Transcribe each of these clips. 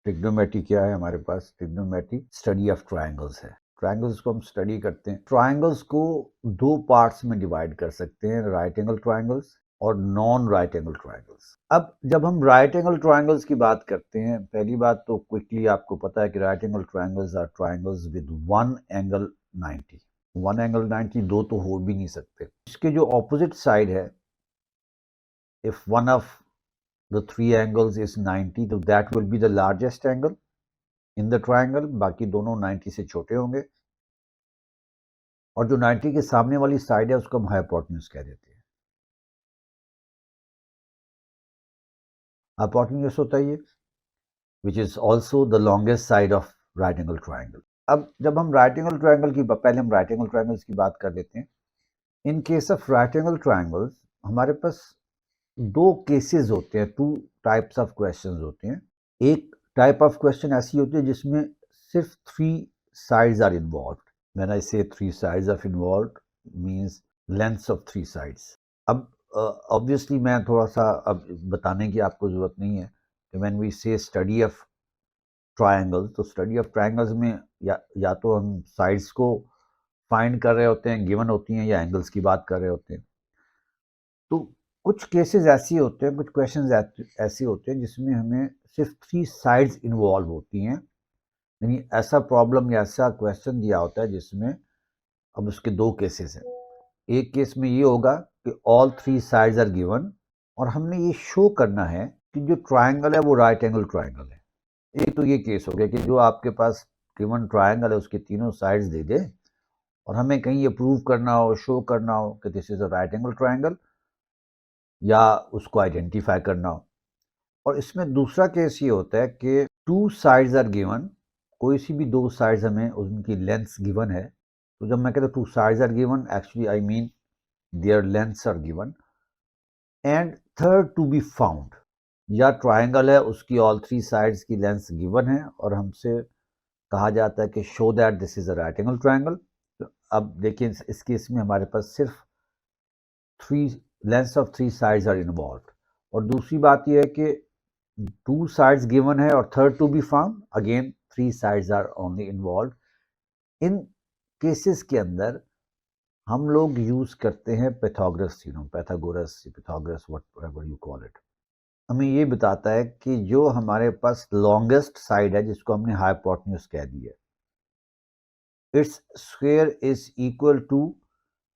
Trigonometry क्या है हमारे पास? ट्रिग्नोमेट्री स्टडी ऑफ ट्राइंगल्स है। ट्राइंगल्स को हम स्टडी करते हैं। ट्राइंगल्स को दो पार्ट्स में डिवाइड कर सकते हैं, राइट एंगल ट्राइंगल्स और नॉन राइट एंगल ट्राइंगल्स। अब जब हम राइट एंगल ट्राइंगल्स की बात करते हैं, पहली बात तो क्विकली आपको पता है कि right angle triangles are triangles with one angle 90। One angle 90 दो तो हो भी नहीं सकते। इसके जो ऑपोजिट साइड है, if one of the three angles is 90, तो that will be the largest angle in the triangle, बाकी दोनों 90 से छोटे होंगे। और जो 90 के सामने वाली साइड है उसको हम हाइपोटेन्यूज कह देते हैं। हाइपोटेन्यूज होता है ये, which is also the longest side of right angle triangle। अब जब हम राइट एंगल ट्राइंगल की पहले हम राइट एंगल ट्राइंगल्स की बात कर लेते हैं। In case of right angle triangles हमारे पास दो केसेस होते हैं, टू टाइप्स ऑफ क्वेश्चंस होते हैं। एक टाइप ऑफ क्वेश्चन ऐसी होती है जिसमें सिर्फ three sides are involved. When I say three sides of involved means lengths of three sides. अब ऑब्वियसली मैं थोड़ा सा अब बताने की आपको जरूरत नहीं है कि व्हेन वी से स्टडी ऑफ ट्राइंगल, तो स्टडी ऑफ ट्राइंगल्स में या तो हम साइड्स को फाइंड कर रहे होते हैं, गिवन होती हैं, या एंगल्स की बात कर रहे होते हैं। तो कुछ केसेस ऐसी होते हैं, कुछ क्वेश्चंस ऐसे होते हैं जिसमें हमें सिर्फ थ्री साइड्स इन्वॉल्व होती हैं। यानी ऐसा प्रॉब्लम या ऐसा क्वेश्चन दिया होता है जिसमें अब उसके दो केसेस हैं। एक केस में ये होगा कि all three sides are given और हमने ये शो करना है कि जो ट्राइंगल है वो राइट एंगल ट्राइंगल है। एक तो ये केस हो गया कि जो आपके पास गिवन ट्राइंगल है उसके तीनों साइड्स दे दे और हमें कहीं ये प्रूव करना हो, शो करना हो कि this is a right angle triangle, या उसको आइडेंटिफाई करना हो। और इसमें दूसरा केस ये होता है कि टू साइड्स आर गिवन, कोई सी भी दो साइड्स हमें उनकी लेंथ्स गिवन है। तो जब मैं कहता हूँ two sides are given, actually I mean their lengths are given. And third to be found, या ट्राइंगल है उसकी ऑल थ्री साइड्स की लेंथ्स गिवन है और हमसे कहा जाता है कि show that this is a right angle triangle. अब देखिए इस केस में हमारे पास सिर्फ three lengths of three sides are involve. और दूसरी बात यह है कि टू साइड्स गिवन है और third to be found, again three sides are only involve. इन केसेस के अंदर हम लोग यूज करते हैं Pythagoras theorem, Pythagoras whatever you call it. हमें ये बताता है कि जो हमारे पास लॉन्गेस्ट साइड है जिसको हमने हाइपोटेन्यूज कह दिया, it's square is equal to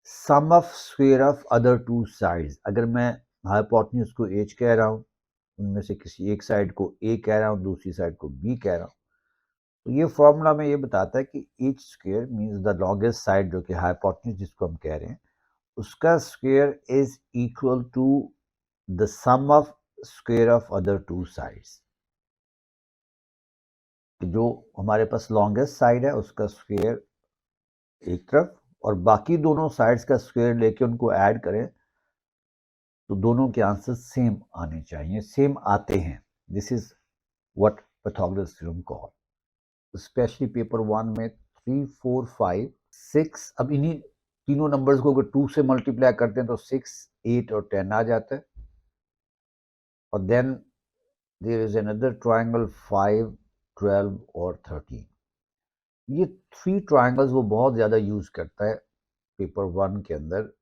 sum of square of other two sides. अगर मैं हाइपोटेन्यूज को एच कह रहा हूँ, उनमें से किसी एक साइड को ए कह रहा हूँ, दूसरी साइड को बी कह रहा हूँ, तो ये फॉर्मूला में ये बताता है कि each square means the longest side जो कि हाइपोटेन्यूज जिसको हम कह रहे हैं, उसका square is equal to the sum of square of other two sides. जो हमारे पास लॉन्गेस्ट साइड है उसका स्क्वायर एक तरफ और बाकी दोनों साइड्स का स्क्वायर लेके उनको ऐड करें तो दोनों के आंसर सेम आने चाहिए, सेम आते हैं। This is what Pythagoras theorem call. Specially paper 1 में 3, 4, 5, 6, अब इन्हीं तीनों नंबर्स को अगर 2 से मल्टीप्लाई करते हैं तो 6, 8 और 10 आ जाता है। और then there is another triangle 5, 12 और 13। ये थ्री ट्राइंगल्स वो बहुत ज्यादा यूज करता है पेपर 1 के अंदर।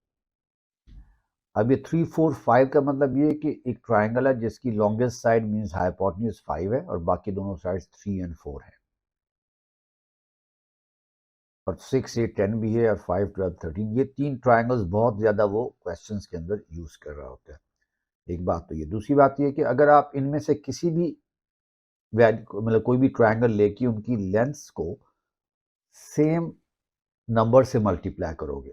अब ये 3, 4, 5 का मतलब ये है कि एक ट्राइंगल है जिसकी लॉन्गेस्ट साइड मींस हाइपोटेन्यूज 5 है और बाकी दोनों साइड्स 3 एंड 4 है। और 6, 8, 10 भी है और 5, 12, 13, ये तीन ट्राइंगल्स बहुत ज्यादा वो क्वेश्चंस के अंदर यूज कर रहा होता है। एक बात तो ये, दूसरी बात ये कि अगर आप इनमें से किसी भी मतलब कोई भी ट्राइंगल लेके उनकी लेंथ्स को सेम नंबर से मल्टीप्लाई करोगे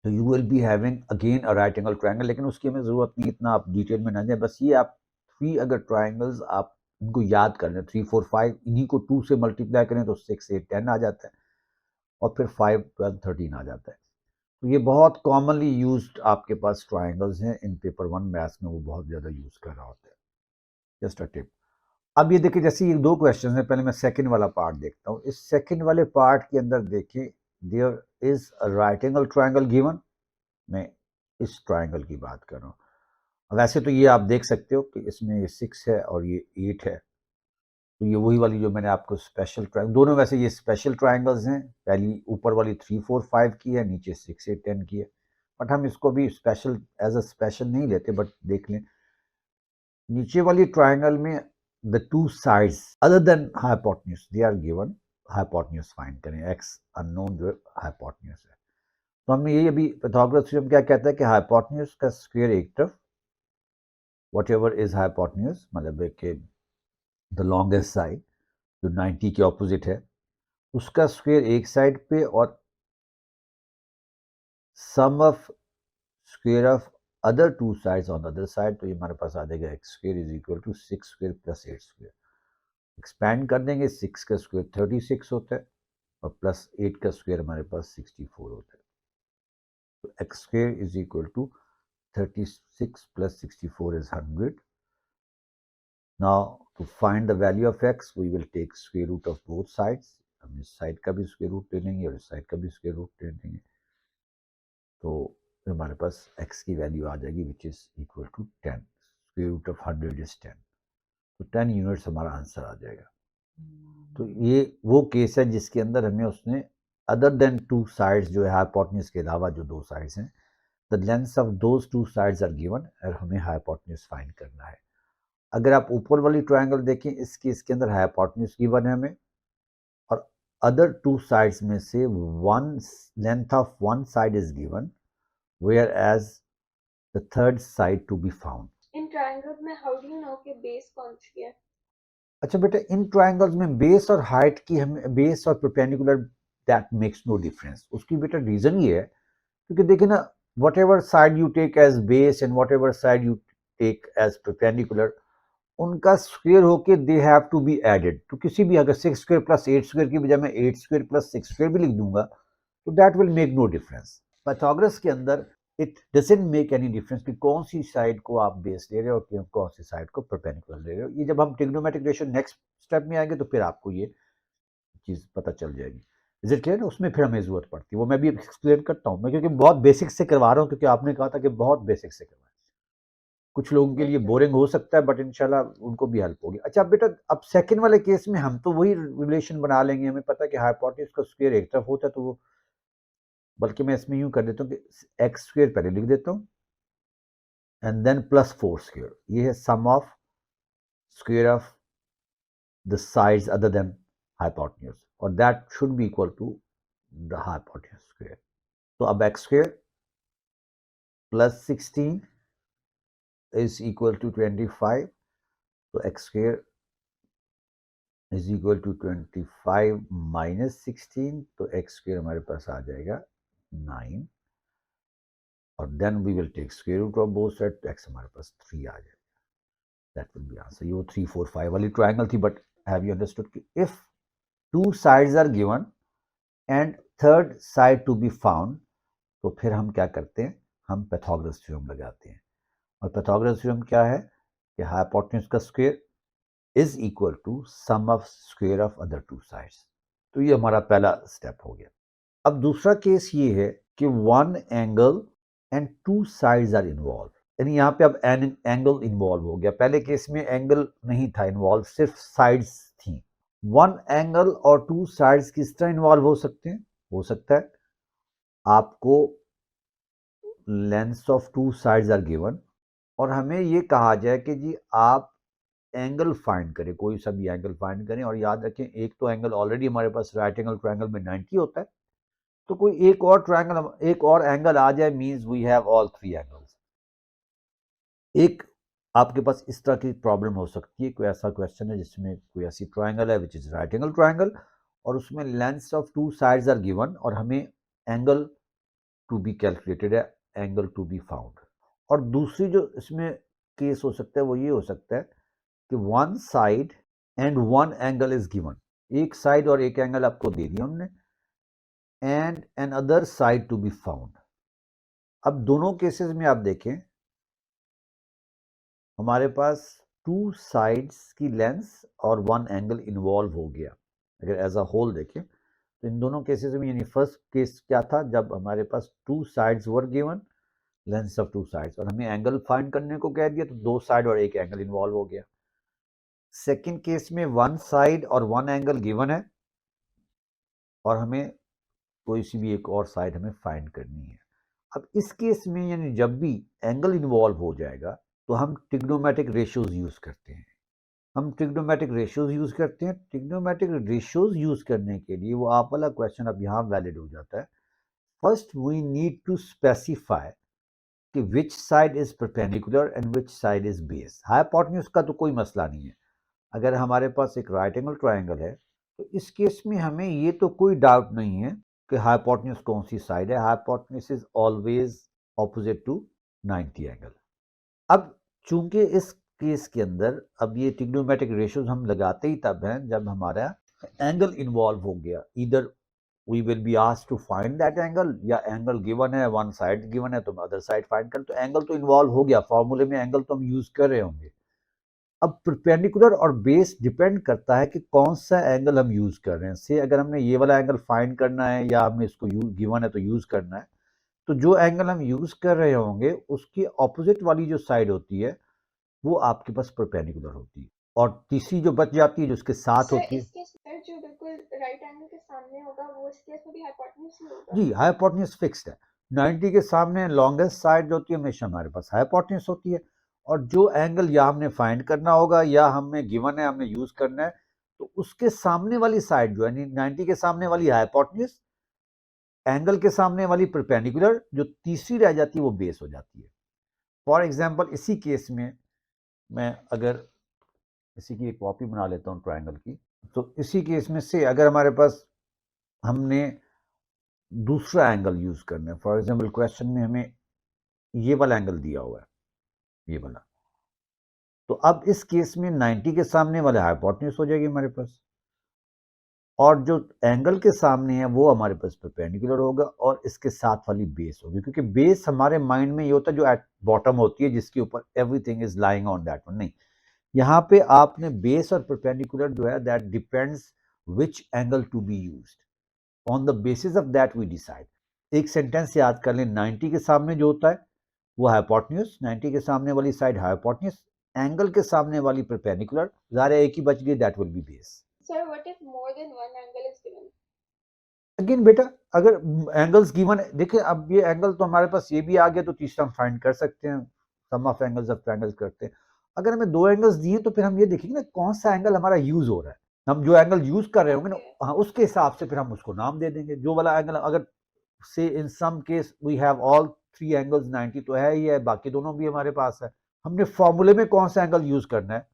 तो you will be having again a right angle triangle. लेकिन उसकी हमें जरूरत नहीं, इतना आप डिटेल में ना जाए, बस ये आप थ्री अगर ट्राइंगल्स आप इनको याद कर लें, 3, 4, 5, इन्हीं को 2 से मल्टीप्लाई करें तो 6, 8, 10 आ जाता है और फिर 5, 12, 13 आ जाता है। तो ये बहुत कॉमनली यूज्ड आपके पास ट्राइंगल्स हैं इन पेपर 1 मैथ्स में, वो बहुत ज़्यादा यूज कर रहा होता है। Just a tip. अब ये देखिए जैसे ये दो क्वेश्चन है, पहले मैं सेकंड वाला पार्ट देखता हूँ। इस सेकंड वाले पार्ट के अंदर देखिए there is a right angle triangle given. मैं इस ट्राइंगल की बात कर रहा हूँ। वैसे तो ये आप देख सकते हो कि इसमें ये 6 है और ये 8 है, तो ये वही वाली जो मैंने आपको स्पेशल ट्रायंगल, दोनों वैसे ये स्पेशल ट्रायंगल्स हैं, पहली ऊपर वाली 3 4 5 की है, नीचे 6 8 10 की है, बट हम इसको भी स्पेशल एज अ स्पेशल नहीं लेते, बट देख लें नीचे वाली ट्रायंगल में the two sides other than hypotenuse they are given, hypotenuse find करें, एक्स अननोन जो हाइपोटेन्यूज है। तो हमने ये अभी पाइथागोरस थ्योरम क्या कहता है कि हाइपोटेन्यूज का स्क्वायर एक तरफ, व्हाटएवर इज हाइपोटेन्यूज मतलब कि द लॉन्गेस्ट साइड जो 90 के ऑपोजिट है उसका स्क्वायर एक साइड पे, और sum of square of other two sides on other side, तो ये हमारे पास आ जाएगा x square is equal to 6 square plus 8 square. Expand कर देंगे, 6 का स्क्वायर 36 होता है और प्लस 8 का स्क्वायर हमारे पास 64 होता है। तो x square is equal to 36 plus 64 is 100. Now to find the value of x, we will take square root of both sides. हम इस साइड का भी स्क्वायर रूट ले लेंगे और इस साइड का भी स्क्वायर रूट ले लेंगे, तो हमारे पास x की वैल्यू आ जाएगी which is equal to 10। Square root of 100 is 10, तो 10 यूनिट्स हमारा आंसर आ जाएगा। तो ये वो केस है जिसके अंदर हमें उसने अदर देन टू साइड्स जो है हाइपोटेन्यूज के अलावा जो दो साइड्स हैं, the length of those two sides are given और हमें हाइपोटेन्यूज फाइंड करना है। अगर आप ऊपर वाली ट्रायंगल देखें, इस केस के अंदर हाइपोटेन्यूज गिवन है हमें और अदर टू साइड्स में से one length of one side is given whereas the third side to be found. इन ट्रायंगल में हाउ डू यू नो कि बेस कौन सी है? अच्छा बेटा, इन ट्रायंगल्स में बेस और हाइट की हमें, बेस और perpendicular that makes no difference. उसकी बेटा रीजन ये है क्योंकि देखिए ना, whatever side you take as base and whatever side you take as perpendicular, उनका स्क्वायर होके they have to be added. तो किसी भी अगर 6 स्क्वायर प्लस 8 स्क्वायर की बजाय मैं 8 स्क्वायर प्लस 6 स्क्वायर भी लिख दूंगा तो that will make no difference. Pythagoras के अंदर it doesn't make any difference कि कौन सी साइड को आप बेस ले रहे हो और कौन सी साइड को परपेंडिकुलर ले रहे हो। ये जब हम ट्रिग्नोमेट्रिक रेशियो नेक्स्ट स्टेप में आएंगे तो फिर आपको ये चीज पता चल जाएगी। Is it clear? उसमें फिर हमें जरूरत पड़ती है, वो मैं भी एक्सप्लेन करता हूँ मैं, क्योंकि बहुत बेसिक से करवा रहा हूँ, क्योंकि आपने कहा था कि बहुत बेसिक से करवा, कुछ लोगों के लिए बोरिंग हो सकता है बट इंशाल्लाह उनको भी हेल्प होगी। अच्छा बेटा, अब सेकंड वाले केस में हम तो वही रिलेशन बना लेंगे, हमें पता है कि हाइपोटेन्यूज का स्क्वायर एक तरफ होता है, तो वो बल्कि मैं इसमें यूं कर देता हूँ कि एक्स स्क्वायर पहले लिख देता हूँ एंड देन प्लस 4 स्क्वायर, ये है sum of square of the sides other than hypotenuse और that should be equal to the hypotenuse square. तो अब x square plus 16 is equal to 25, तो x square is equal to 25 minus 16, तो x square हमारे पास आ जाएगा 9 और then we will take square root of both sides, तो x हमारे पास 3 आ जाएगा। that will be answer। ये वो 3 4 5 वाली ट्रायंगल थी, but have you understood कि if two sides are given and third side to be found, तो फिर हम क्या करते हैं, हम पाइथागोरस थ्योरम लगाते हैं। और पाइथागोरस थ्योरम क्या है कि हाइपोटेन्यूज का square is equal to sum of square of other two sides. तो ये हमारा पहला स्टेप हो गया। अब दूसरा केस ये है कि one angle and two sides are involve, यानी यहाँ पे अब एंगल इन्वॉल्व हो गया। पहले केस में एंगल नहीं था इन्वॉल्व, सिर्फ साइड्स थी। वन एंगल और टू साइड्स किस तरह इन्वॉल्व हो सकते हैं? हो सकता है आपको length of two sides are given और हमें ये कहा जाए कि जी आप एंगल फाइंड करें, कोई सा भी एंगल फाइंड करें, और याद रखें एक तो एंगल ऑलरेडी हमारे पास राइट एंगल ट्रायंगल में 90 होता है, तो कोई एक और ट्रायंगल, एक और एंगल आ जाए means we have all three angles. एक आपके पास इस तरह की प्रॉब्लम हो सकती है, कोई ऐसा क्वेश्चन है जिसमें कोई ऐसी ट्रायंगल है which is right angle triangle और उसमें lengths of two sides are given और हमें एंगल टू बी कैलकुलेटेड है, एंगल टू बी फाउंड। और दूसरी जो इसमें केस हो सकता है वो ये हो सकता है कि one side and one angle is given, एक साइड और एक एंगल आपको दे दिया हमने, and another side to be found. अब दोनों केसेस में आप देखें हमारे पास टू साइड्स की लेंथ और वन एंगल इन्वॉल्व हो गया। अगर एज अ होल देखें तो इन दोनों केसेस में, यानी फर्स्ट केस क्या था जब हमारे पास two sides were given, length of two sides, और हमें एंगल फाइंड करने को कह दिया तो दो साइड और एक एंगल इन्वॉल्व हो गया। सेकंड केस में वन साइड और वन एंगल गिवन है और हमें कोई सी भी एक और साइड हमें फाइंड करनी है। अब इस केस में यानी जब भी एंगल इन्वॉल्व हो जाएगा तो हम ट्रिग्नोमेट्रिक रेशियोज यूज करते हैं। हम ट्रिग्नोमेट्रिक रेशियोज यूज करते हैं। ट्रिग्नोमेट्रिक रेशियोज यूज करने के लिए वो आप वाला क्वेश्चन अब यहाँ वैलिड हो जाता है। First we need to specify कि which side is perpendicular and which side is base. Hypotenuse का तो कोई मसला नहीं है। अगर हमारे पास एक राइट एंगल ट्रायंगल है तो इस केस में हमें ये तो कोई डाउट नहीं है कि हाइपोटेन्यूज कौन सी साइड है। Hypotenuse is always opposite to 90 angle. अब चूंकि इस केस के अंदर अब ये ट्रिग्नोमेट्रिक रेशियोज हम लगाते ही तब हैं जब हमारा एंगल इन्वॉल्व हो गया। इधर we will be asked to find that angle, या एंगल गिवन है, वन साइड गिवन है तो अदर साइड फाइंड कर, तो एंगल तो इन्वॉल्व हो गया। फॉर्मूले में एंगल तो हम यूज कर रहे होंगे। अब परपेंडिकुलर और बेस डिपेंड करता है कि कौन सा एंगल हम यूज कर रहे हैं। से अगर हमने ये वाला एंगल फाइंड करना है या हमने इसको यूज गिवन है तो यूज करना है, तो जो एंगल हम यूज कर रहे होंगे उसकी ऑपोजिट वाली जो साइड होती है वो आपके पास परपेंडिकुलर होती है, और तीसरी जो बच जाती है जो उसके साथ सर होती है। इस केस में जो बिल्कुल राइट एंगल के सामने होगा वो इस केस में भी हाइपोटेन्यूज ही होगा। जी, हाइपोटेन्यूज फिक्स्ड है। 90 के सामने लॉन्गेस्ट साइड जो होती है हमेशा हमारे पास हाइपोटेन्यूज होती है, और जो एंगल या हमने फाइंड करना होगा या हमें गिवन है हमने यूज करना है तो उसके सामने वाली साइड जो है 90 के सामने वाली हाइपोटेन्यूज, एंगल के सामने वाली परपेंडिकुलर, जो तीसरी रह जाती है वो बेस हो जाती है। फॉर एग्जाम्पल इसी केस में मैं अगर इसी की एक कॉपी बना लेता हूँ ट्राइंगल की, तो इसी केस में से अगर हमारे पास हमने दूसरा एंगल यूज करना है, फॉर एग्जाम्पल क्वेश्चन में हमें ये वाला एंगल दिया हुआ है, ये वाला, तो अब इस केस में 90 के सामने वाले हाइपोटेन्यूज हो जाएगी हमारे पास, और जो एंगल के सामने है वो हमारे पास परपेंडिकुलर होगा और इसके साथ वाली बेस होगी, क्योंकि बेस हमारे माइंड में ये होता है जो एट बॉटम होती है जिसके ऊपर everything is lying on that one. नहीं, यहाँ पे आपने बेस और परपेंडिकुलर जो है that depends which angle to be used, on the basis of that we decide. एक सेंटेंस याद कर लें, 90 के सामने जो होता है वो हाइपोटेन्यूज, 90 के सामने वाली साइड हाइपोटेन्यूज, एंगल के सामने वाली परपेंडिकुलर, ज़ाहिर है एक ही बच गई, that will be base. Sir what if more than one angle is given? Again बेटा, अगर एंगल्स गिवन है, देखिए अब ये एंगल तो हमारे पास ये भी आ गया तो तीसरा हम फाइंड कर सकते हैं, सम ऑफ एंगल्स ऑफ ट्रायंगल्स करते हैं। अगर हमें दो एंगल्स दिए तो फिर हम ये देखेंगे ना कौन सा एंगल हमारा यूज हो रहा है। हम जो एंगल यूज कर रहे होंगे ना, हाँ, उसके हिसाब से फिर हम उसको नाम दे देंगे। जो वाला एंगल, अगर say in some case we have all three angles 90 तो है ही है, बाकी दोनों भी हमारे पास है, हमने फॉर्मूले में कौन सा एंगल यूज करना है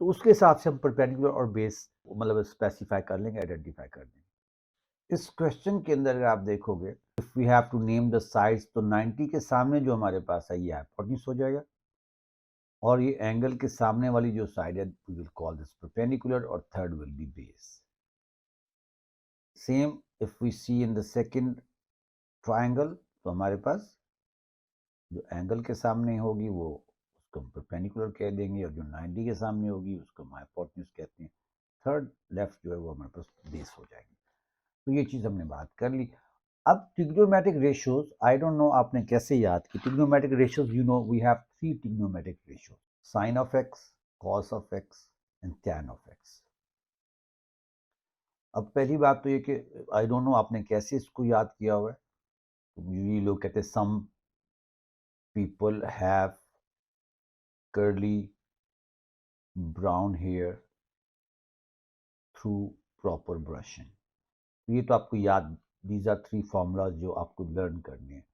तो उसके हिसाब से हम परपेंडिकुलर और बेस मतलब स्पेसिफाई कर लेंगे, आइडेंटिफाई कर लेंगे। इस क्वेश्चन के अंदर अगर आप देखोगे, if we have to name the sides, तो 90 के सामने जो हमारे पास है ये हाइपोटेन्यूज हो जाएगा, और ये एंगल के सामने वाली जो साइड है we will call this perpendicular, और third will be base. Same if we see in the second triangle, तो हमारे पास जो एंगल के सामने होगी वो उसको हम परपेंडिकुलर कह देंगे, और जो 90 के सामने होगी उसको हम हाइपोटेन्यूज कहते हैं। थर्ड लेफ्ट जो है वो हमारे पास बेस हो जाएगी। तो ये चीज़ हमने बात कर ली। अब trigonometric ratios, I don't know आपने कैसे याद की trigonometric ratios. You know we have three trigonometric ratios, sine of x, cos of x and tan of x. अब पहली बात तो ये कि आई डोंट नो आपने कैसे इसको याद किया हुआ है। यूजुअली लोग कहते हैं some people have curly brown hair through proper brushing. ये तो आपको याद, दीज आर थ्री फॉर्मूलाज जो आपको लर्न करने हैं।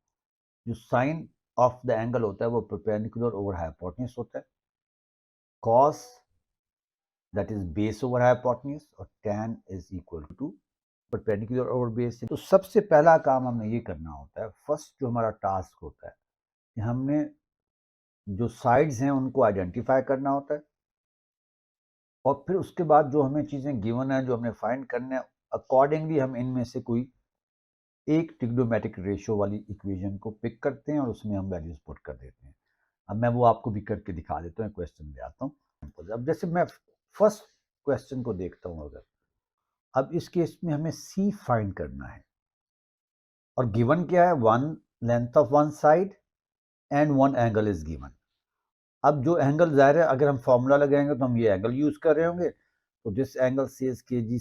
जो साइन ऑफ द एंगल होता है वो परपेंडिकुलर ओवर हाइपोटेन्यूज होता है, cos that is base over hypotenuse, और tan is equal to perpendicular over base. तो सबसे पहला काम हमने ये करना होता है, फर्स्ट जो हमारा टास्क होता है कि हमने जो साइड्स हैं उनको आइडेंटिफाई करना होता है, और फिर उसके बाद जो हमें चीज़ें गिवन है जो हमने फाइंड करना है, अकॉर्डिंगली हम इनमें से कोई एक ट्रिग्नोमेट्रिक रेशियो वाली इक्वेशन को पिक करते हैं और उसमें हम वैल्यूज पुट कर देते हैं। अब मैं वो आपको भी करके दिखा देता हूँ, क्वेश्चन ले आता हूँ। अब जैसे मैं फर्स्ट क्वेश्चन को देखता हूँ, अगर अब इस केस में हमें सी फाइंड करना है, और गिवन क्या है, one length of one side and one angle is given. अब जो एंगल ज़ाहिर है अगर हम फार्मूला लगाएंगे तो हम ये एंगल यूज़ कर रहे होंगे, तो दिस एंगल सेज के जी,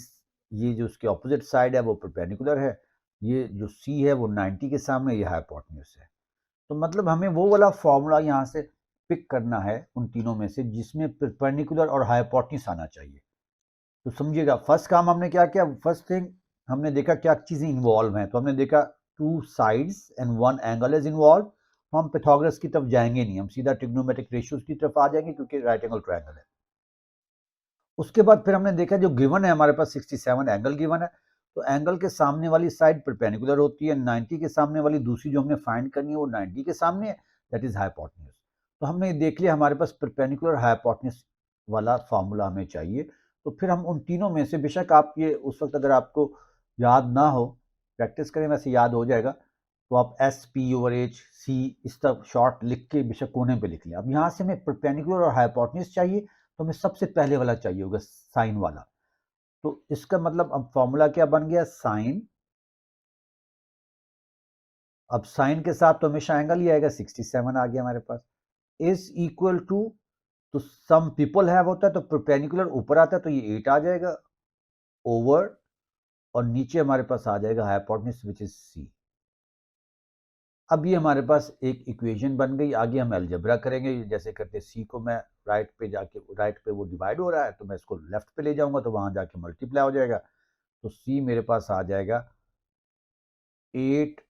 ये जो उसकी ऑपोजिट साइड है वो परपेंडिकुलर है, ये जो सी है वो 90 के सामने, ये हाइपोटेन्यूज है। तो मतलब हमें वो वाला फार्मूला यहाँ से पिक करना है उन तीनों में से जिसमें परपेंडिकुलर और हाइपोटेन्यूज आना चाहिए। तो समझिएगा फर्स्ट काम हमने क्या किया, फर्स्ट थिंग हमने देखा क्या चीज़ें इन्वॉल्व हैं, तो हमने देखा two sides and one angle is involve. तो हम पिथागोरस की तरफ जाएंगे नहीं, हम सीधा ट्रिग्नोमेट्रिक रेशियोज की तरफ आ जाएंगे क्योंकि राइट एंगल ट्रायंगल है। उसके बाद फिर हमने देखा जो गिवन है हमारे पास 67 एंगल गिवन है, तो एंगल के सामने वाली साइड परपेंडिकुलर होती है, 90 के सामने वाली दूसरी जो हमने फाइंड करनी है वो 90 के सामने है, दैट इज हाइपोटेन्यूज। तो हमने देख लिया हमारे पास परपेंडिकुलर हाइपोटेन्यूज वाला फार्मूला हमें चाहिए। तो फिर हम उन तीनों में से, बेशक आप ये उस वक्त अगर आपको याद ना हो, प्रैक्टिस करें वैसे याद हो जाएगा, तो आप S P over H C इस तरह शॉर्ट लिख के बेशक कोने पे लिख लें। अब यहाँ से हमें परपेंडिकुलर और हाइपोटेन्यूज चाहिए, तो हमें सबसे पहले वाला चाहिए होगा साइन वाला। तो इसका मतलब अब फॉर्मूला क्या बन गया, साइन। अब साइन के साथ तो हमेशा एंगल ही आएगा, 67 आ गया हमारे पास, इज इक्वल टू, तो सम पीपल हैव होता है तो परपेंडिकुलर ऊपर आता है तो ये 8 आ जाएगा ओवर, और नीचे हमारे पास आ जाएगा हाइपोटेन्यूज विच इज सी। अब ये हमारे पास एक इक्वेशन बन गई। आगे हम अलजेब्रा करेंगे जैसे करते, सी को मैं राइट पे जाके, राइट पे वो डिवाइड हो रहा है तो मैं इसको लेफ्ट पे ले जाऊंगा तो वहां जाके मल्टीप्लाई हो जाएगा, तो सी मेरे पास आ जाएगा 8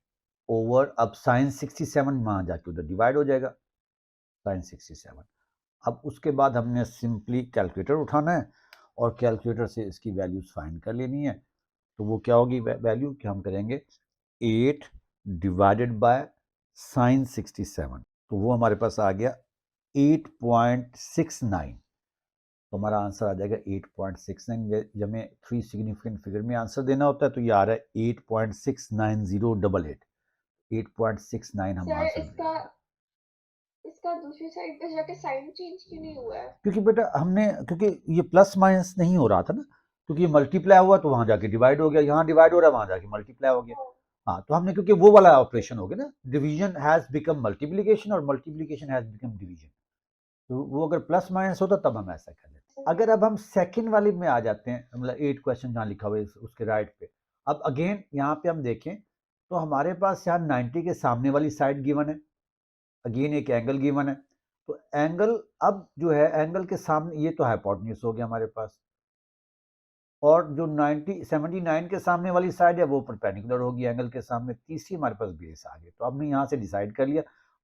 ओवर, अब साइन 67 वहां जाके उधर डिवाइड हो जाएगा, साइन 67। अब उसके बाद हमने सिंपली कैलकुलेटर उठाना है और कैलकुलेटर से इसकी वैल्यूज फाइंड कर लेनी है। तो वो क्या होगी वैल्यू, कि हम करेंगे 8 डिवाइडेड बाय साइन 67, तो वो हमारे पास आ गया 8.69। तो हमारा आंसर आ जाएगा 8.69। जब हमें 3 सिग्निफिकेंट फिगर में आंसर देना होता है तो ये आ रहा है 8.69088, 8.69 हम सर आंसर इसका देंगे। इसका दूसरी साइड पे जाके साइन चेंज क्यों नहीं हुआ है? क्योंकि बेटा हमने, क्योंकि ये प्लस माइनस नहीं हो रहा था ना, क्योंकि ये मल्टीप्लाई हुआ तो वहां जाके डिवाइड हो गया, यहाँ डिवाइड हो रहा है वहां जाके मल्टीप्लाई हो गया। हाँ, हाँ, तो हमने, क्योंकि वो वाला ऑपरेशन हो गया ना, डिवीजन हैज बिकम मल्टीप्लिकेशन और मल्टीप्लिकेशन हैज बिकम डिवीजन, तो वो अगर प्लस माइनस होता तब हम ऐसा कर लेते। अगर अब हम सेकंड वाले में आ जाते हैं, मतलब 8 क्वेश्चन जहाँ लिखा हुआ है उसके राइट पे, अब अगेन यहाँ पे हम देखें तो हमारे पास यहाँ 90 के सामने वाली साइड गिवन है, अगेन एक एंगल गिवन है, तो एंगल अब जो है एंगल के सामने, ये तो हाइपोटेन्यूज हो गया हमारे पास, और जो 79 के सामने वाली साइड है वो परपेंडिकुलर होगी एंगल के सामने, तीसरी हमारे पास बेस आ गई। तो हमने यहाँ से डिसाइड कर लिया।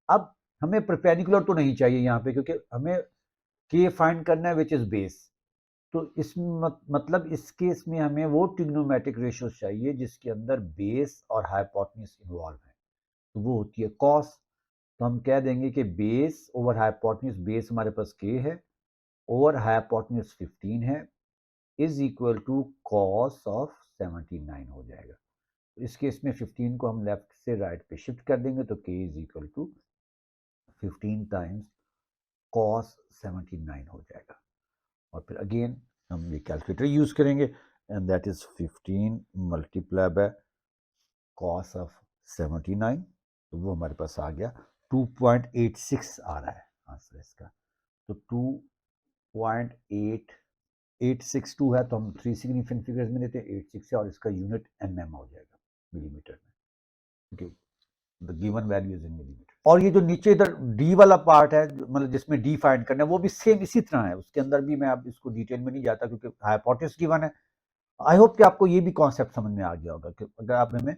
अब हमें परपेंडिकुलर तो नहीं चाहिए यहाँ पे, क्योंकि हमें के फाइंड करना है विच इज बेस। तो इस मतलब इस केस में हमें वो ट्रिग्नोमेट्रिक रेशियो चाहिए जिसके अंदर बेस और हाइपोटेन्यूज इन्वॉल्व है, तो वो होती है कॉस। तो हम कह देंगे कि बेस ओवर हाइपोटेन्यूज, बेस हमारे पास के है ओवर हाइपोटेन्यूज 15 है, is equal to cos of 79 हो जाएगा। तो इस केस में 15 को हम लेफ्ट से राइट पे शिफ्ट कर देंगे तो k is equal to 15 times cos 79 हो जाएगा। और फिर अगेन हम ये कैलकुलेटर यूज करेंगे, and that is 15 multiply by cos of 79, तो वो हमारे पास आ गया 2.86 आ रहा है आंसर इसका। तो 2.8862 है, तो हम 3 सिग्निफिकेंट फिगर्स में लेते हैं 86 से, और इसका यूनिट mm हो जाएगा मिलीमीटर में, क्योंकि the given value is in millimetre. और ये जो नीचे इधर डी वाला पार्ट है, मतलब जिसमें डी फाइंड करना है, वो भी सेम इसी तरह है, उसके अंदर भी मैं अब इसको डिटेल में नहीं जाता क्योंकि हाइपोटेन्यूज गिवन है। आई होप कि आपको ये भी कॉन्सेप्ट समझ में आ गया होगा कि अगर आप में,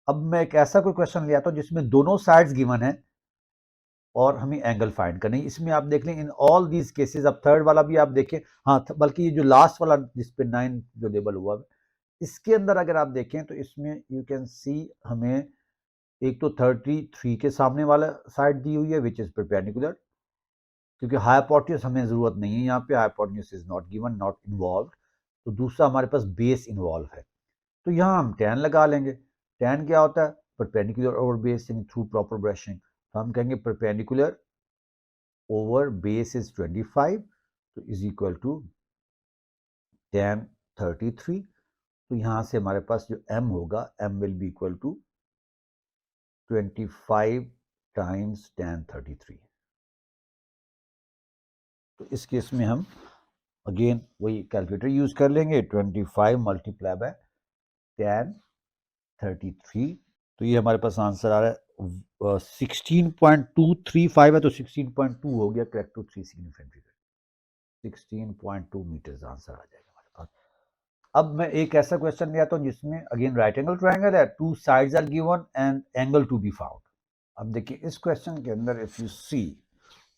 अब मैं एक ऐसा कोई क्वेश्चन ले आता हूँ जिसमें दोनों साइड्स गिवन है और हमें एंगल फाइंड करना है, इसमें आप देख लें इन ऑल दीज केसेस। अब थर्ड वाला भी आप देखें, हाँ बल्कि ये जो लास्ट वाला जिसपे 9 जो लेबल हुआ है, इसके अंदर अगर आप देखें तो इसमें यू कैन सी हमें एक तो 33 के सामने वाला साइड दी हुई है विच इज परपेंडिकुलर, क्योंकि हाइपोटेन्यूज हमें जरूरत नहीं है यहाँ पे, hypotenuse is not given, not involve. तो दूसरा हमारे पास बेस इन्वॉल्व है, तो यहाँ हम tan लगा लेंगे। tan क्या होता है, परपेंडिकुलर ओवर बेस, यानी थ्रू प्रॉपर ब्रशिंग। तो हम कहेंगे परपेंडिकुलर ओवर बेस इज 25, तो इज इक्वल टू tan 33। तो यहाँ से हमारे पास जो m होगा, m will be equal to 25 times tan 33। तो इस केस में हम अगेन वही कैलकुलेटर यूज कर लेंगे, 25 मल्टीप्लाई बाय tan 33, तो ये हमारे पास आंसर आ रहा है 16.235 है, तो 16.2 हो गया correct to 3 significant figure, 16.2 metres answer आ जाएगा हमारे पास। अब मैं एक ऐसा क्वेश्चन ले आता हूँ जिसमें अगेन राइट एंगल ट्रायंगल है, two sides are given and angle to be found. अब देखिए इस क्वेश्चन के अंदर if you see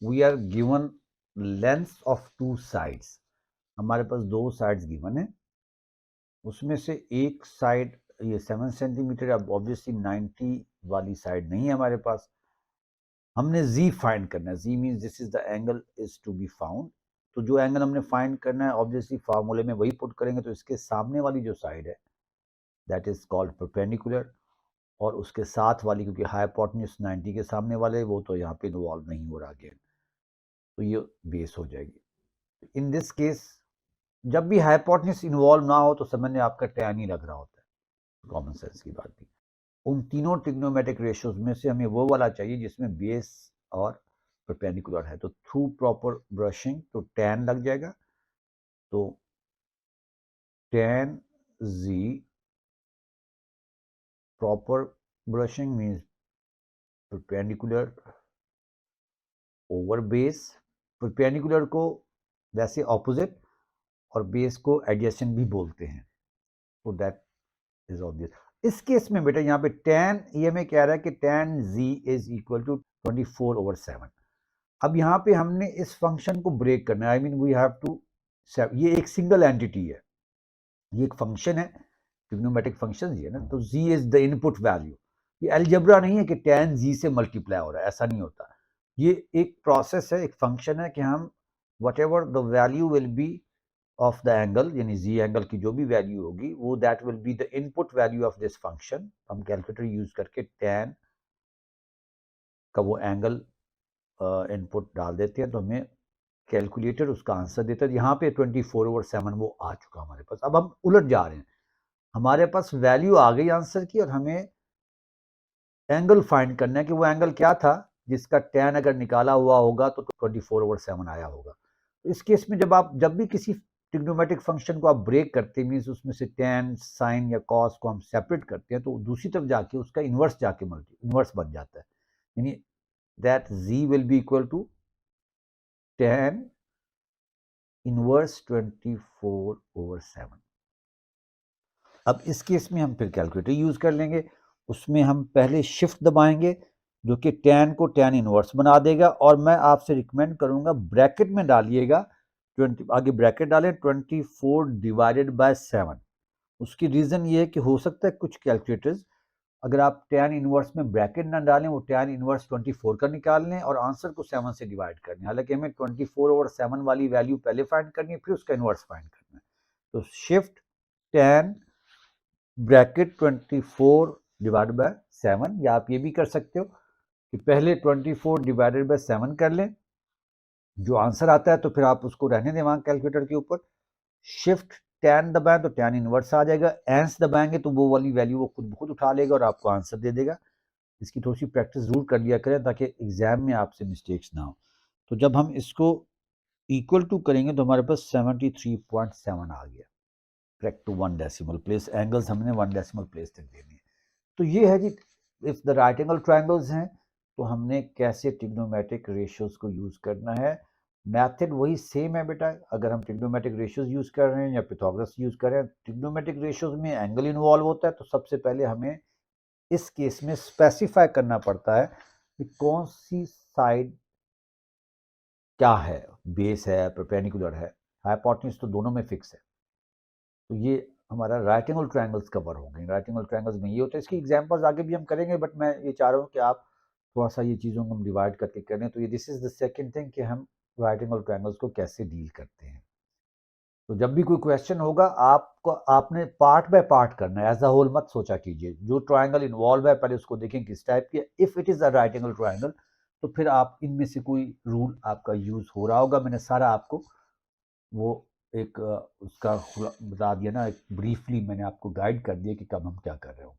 we are given length of two sides, हमारे पास दो साइड्स गिवन है, उसमें से एक साइड ये 7 सेंटीमीटर, अब ऑब्वियसली 90 वाली साइड नहीं है हमारे पास, हमने z फाइंड करना है, z means this is the angle is to be found. तो जो एंगल हमने फाइंड करना है ऑब्वियसली फार्मूले में वही पुट करेंगे, तो इसके सामने वाली जो साइड है दैट इज कॉल्ड परपेंडिकुलर, और उसके साथ वाली क्योंकि हाइपोटेन्यूज 90 के सामने वाले वो तो यहाँ पे इन्वॉल्व नहीं हो रहा अगेन, तो ये बेस हो जाएगी। इन दिस केस जब भी हाइपोटेन्यूज इन्वॉल्व ना हो तो समझने आपका tan ही लग रहा होता है, कॉमन सेंस की बात भी। उन तीनों ट्रिग्नोमेट्रिक रेशियोज में से हमें वो वाला चाहिए जिसमें बेस और परपेंडिकुलर है, तो थ्रू प्रॉपर ब्रशिंग तो tan लग जाएगा, तो tan z proper brushing means perpendicular over base, perpendicular को वैसे ऑपोजिट और बेस को एडजेसेंट भी बोलते हैं, तो दैट इज ऑब्वियस। इस केस में बेटा यहाँ पे tan ये हमें कह रहा है कि tan z is equal to 24/7। अब यहाँ पे हमने इस फंक्शन को ब्रेक करना है, I mean we have to, ये एक सिंगल एंटिटी है, ये एक फंक्शन है, ट्रिग्नोमेट्रिक फंक्शन ये है ना, तो z is the input value, ये अलजेब्रा नहीं है कि tan z से मल्टीप्लाई हो रहा है, ऐसा नहीं होता, ये एक प्रोसेस है, एक फंक्शन है कि हम what ever the value will be of the angle, यानी z एंगल की जो भी वैल्यू होगी वो that will be the input value of this function, हम कैलकुलेटर यूज करके tan का वो एंगल इनपुट डाल देते हैं, तो हमें कैलकुलेटर उसका आंसर देता है। यहाँ पे 24/7 वो आ चुका हमारे पास। अब हम उलट जा रहे हैं, हमारे पास वैल्यू आ गई आंसर की और हमें एंगल फाइंड करना है कि वो एंगल क्या था जिसका tan अगर निकाला हुआ होगा तो 24/7 आया होगा। तो इस केस में जब भी किसी ट्रिग्नोमेट्रिक फंक्शन को आप ब्रेक करते हैं, मीन्स उसमें से tan, sin या cos को हम सेपरेट करते हैं, तो दूसरी तरफ जाके उसका इन्वर्स जाके इन्वर्स बन जाता है, यानी that z will be equal to tan inverse 24/7। अब इस केस में हम फिर कैलकुलेटर यूज कर लेंगे, उसमें हम पहले शिफ्ट दबाएंगे जो कि tan को tan इनवर्स बना देगा, और मैं आपसे रिकमेंड करूंगा ब्रैकेट में डालिएगा 20, आगे ब्रैकेट डालें 24/7। उसकी रीजन ये है कि हो सकता है कुछ कैलकुलेटर्स अगर आप tan इनवर्स में ब्रैकेट ना डालें, वो tan इनवर्स 24 का निकाल लें और आंसर को 7 से डिवाइड कर लें, हालांकि हमें 24/7 वाली वैल्यू पहले फाइंड करनी है फिर उसका इनवर्स फाइंड करना है। तो शिफ्ट tan ब्रैकेट 24/7, या आप ये भी कर सकते हो कि पहले 24/7 कर लें, जो आंसर आता है तो फिर आप उसको रहने दें वहां कैलकुलेटर के ऊपर, शिफ्ट tan दबाएं तो tan इनवर्स आ जाएगा, एंस दबाएंगे तो वो वाली वैल्यू वो खुद उठा लेगा और आपको आंसर दे देगा। इसकी थोड़ी सी प्रैक्टिस जरूर कर लिया करें ताकि एग्जाम में आपसे मिस्टेक्स ना हो। तो जब हम इसको इक्वल टू करेंगे तो हमारे पास 73.7 आ गया, correct to 1 decimal place, angles हमने 1 डेसिमल प्लेस तक देने हैं। तो ये है जी, if the right angle triangles हैं तो हमने कैसे ट्रिग्नोमेट्रिक रेशियोज को यूज करना है। मेथड वही सेम है बेटा, अगर हम ट्रिग्नोमेट्रिक रेशियोज यूज कर रहे हैं या पिथागोरस यूज कर रहे हैं, ट्रिग्नोमेट्रिक रेशियोज में एंगल इन्वॉल्व होता है, तो सबसे पहले हमें इस केस में स्पेसिफाई करना पड़ता है कि कौन सी साइड क्या है, बेस है, परपेंडिकुलर है, हाइपोटेन्यूज तो दोनों में फिक्स है। तो ये हमारा राइट एंगल ट्रायंगल्स कवर हो गए। राइट एंगल ट्रायंगल्स में ये होता है, इसकी एग्जांपल्स आगे भी हम करेंगे, बट मैं ये चाह रहा हूँ कि आप थोड़ा सा ये चीज़ों को हम डिवाइड करके करें। तो ये this is the second thing कि हम राइट एंगल ट्रायंगल्स को कैसे डील करते हैं। तो जब भी कोई क्वेश्चन होगा आपको आपने पार्ट बाय पार्ट करना है, एज अ होल मत सोचा कीजिए। जो ट्रायंगल इन्वॉल्व है पहले उसको देखें किस टाइप की है, if it is a right angle triangle तो फिर आप इनमें से कोई रूल आपका यूज हो रहा होगा। मैंने सारा आपको वो एक उसका बता दिया ना, एक ब्रीफली मैंने आपको गाइड कर दिया कि कब हम क्या कर रहे होंगे।